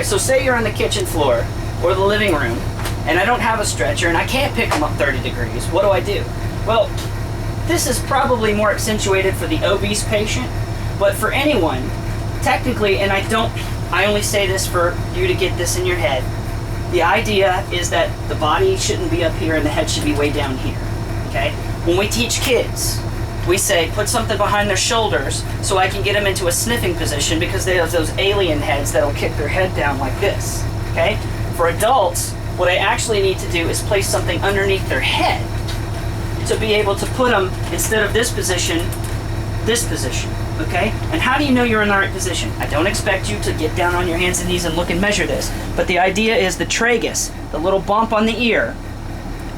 right, so say you're on the kitchen floor or the living room, and I don't have a stretcher, and I can't pick them up 30 degrees. What do? Well, this is probably more accentuated for the obese patient, but for anyone, technically, and I only say this for you to get this in your head, the idea is that the body shouldn't be up here and the head should be way down here, okay? When we teach kids, we say, put something behind their shoulders so I can get them into a sniffing position because they have those alien heads that'll kick their head down like this, okay? For adults, what I actually need to do is place something underneath their head to be able to put them, instead of this position, okay? And how do you know you're in the right position? I don't expect you to get down on your hands and knees and look and measure this, but the idea is the tragus, the little bump on the ear.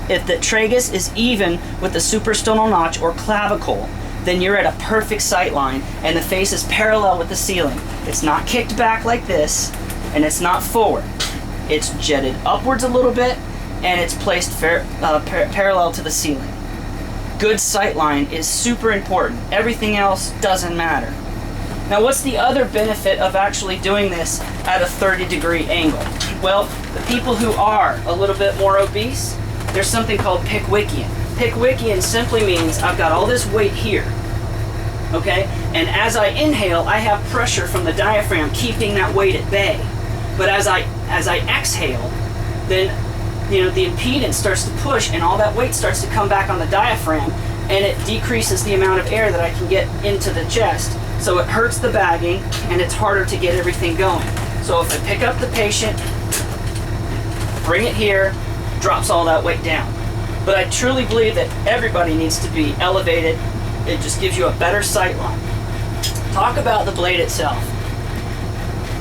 If the tragus is even with the suprasternal notch or clavicle, then you're at a perfect sight line and the face is parallel with the ceiling. It's not kicked back like this, and it's not forward. It's jetted upwards a little bit, and it's placed parallel to the ceiling. Good sight line is super important. Everything else doesn't matter. Now, what's the other benefit of actually doing this at a 30-degree angle? Well, the people who are a little bit more obese, there's something called Pickwickian. Pickwickian simply means I've got all this weight here, okay? And as I inhale, I have pressure from the diaphragm keeping that weight at bay. But as I exhale, then the impedance starts to push and all that weight starts to come back on the diaphragm, and it decreases the amount of air that I can get into the chest. So it hurts the bagging and it's harder to get everything going. So if I pick up the patient, bring it here, drops all that weight down. But I truly believe that everybody needs to be elevated. It just gives you a better sight line. Talk about the blade itself.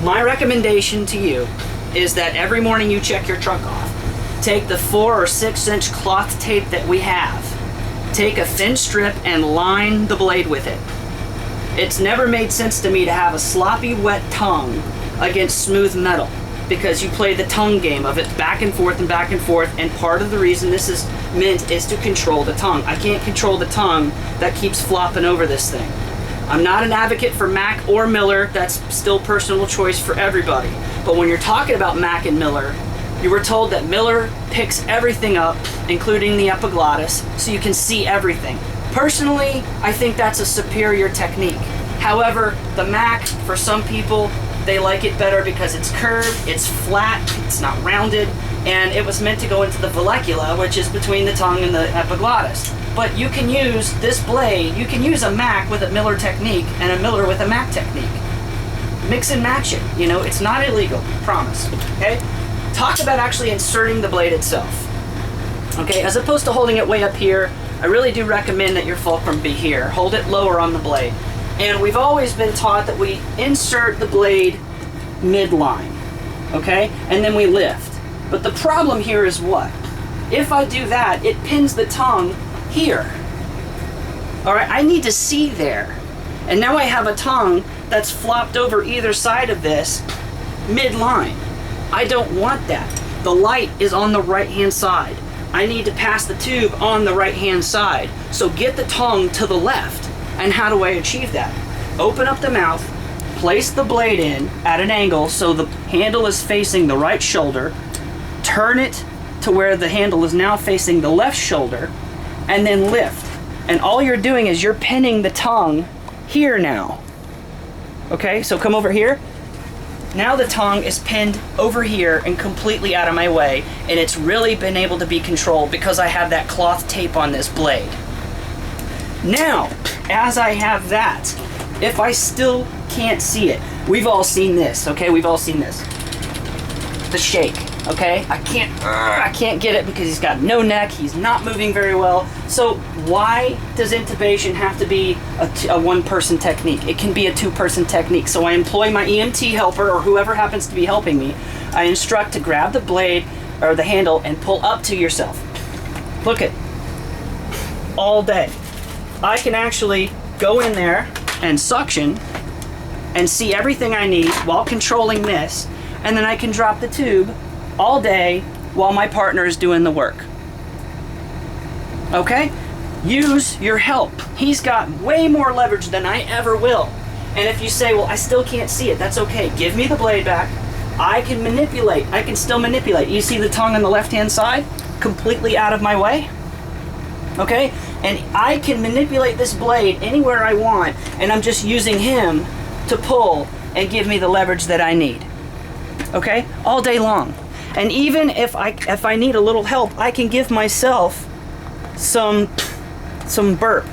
My recommendation to you is that every morning you check your truck off. Take the 4 or 6 inch cloth tape that we have. Take a thin strip and line the blade with it. It's never made sense to me to have a sloppy, wet tongue against smooth metal, because you play the tongue game of it back and forth, and part of the reason this is meant is to control the tongue. I can't control the tongue that keeps flopping over this thing. I'm not an advocate for Mac or Miller. That's still personal choice for everybody. But when you're talking about Mac and Miller, you were told that Miller picks everything up, including the epiglottis, so you can see everything. Personally, I think that's a superior technique. However, the Mac, for some people, they like it better because it's curved, it's flat, it's not rounded, and it was meant to go into the vallecula, which is between the tongue and the epiglottis. But you can use this blade, you can use a Mac with a Miller technique and a Miller with a Mac technique. Mix and match it, it's not illegal, promise, okay? Talk about actually inserting the blade itself. Okay, as opposed to holding it way up here, I really do recommend that your fulcrum be here. Hold it lower on the blade. And we've always been taught that we insert the blade midline, okay? And then we lift. But the problem here is what? If I do that, it pins the tongue here. All right, I need to see there. And now I have a tongue that's flopped over either side of this midline. I don't want that. The light is on the right-hand side. I need to pass the tube on the right-hand side. So get the tongue to the left. And how do I achieve that? Open up the mouth, place the blade in at an angle so the handle is facing the right shoulder, turn it to where the handle is now facing the left shoulder, and then lift. And all you're doing is you're pinning the tongue here now. Okay, so come over here. Now the tongue is pinned over here and completely out of my way, and it's really been able to be controlled because I have that cloth tape on this blade. Now, as I have that, if I still can't see it, we've all seen this, okay? We've all seen this. The shake, okay? I can't get it because he's got no neck, he's not moving very well. So why does intubation have to be a one-person technique? It can be a two-person technique. So I employ my EMT helper or whoever happens to be helping me. I instruct to grab the blade or the handle and pull up to yourself. Look at all day. I can actually go in there and suction and see everything I need while controlling this, and then I can drop the tube all day while my partner is doing the work. Okay? Use your help. He's got way more leverage than I ever will. And if you say, well, I still can't see it, that's okay. Give me the blade back. I can manipulate. I can still manipulate. You see the tongue on the left-hand side? Completely out of my way. Okay? And I can manipulate this blade anywhere I want, and I'm just using him to pull and give me the leverage that I need. Okay? All day long. And even if I need a little help, I can give myself some burp.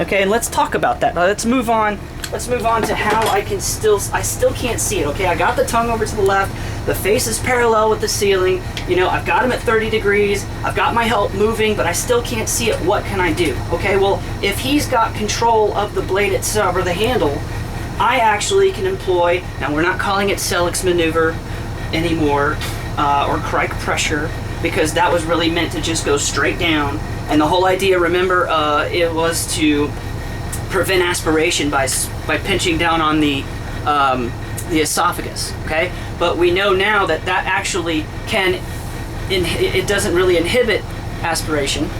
Okay, and let's talk about that. Now, let's move on to how I still can't see it. Okay, I got the tongue over to the left, the face is parallel with the ceiling, you know, I've got him at 30 degrees, I've got my help moving, but I still can't see it. What can I do? Okay, well, if he's got control of the blade itself, or the handle, I actually can employ, now we're not calling it Selleck's maneuver anymore, or Crike pressure, because that was really meant to just go straight down. And the whole idea, remember, it was to prevent aspiration by pinching down on the esophagus. Okay, but we know now that actually it doesn't really inhibit aspiration.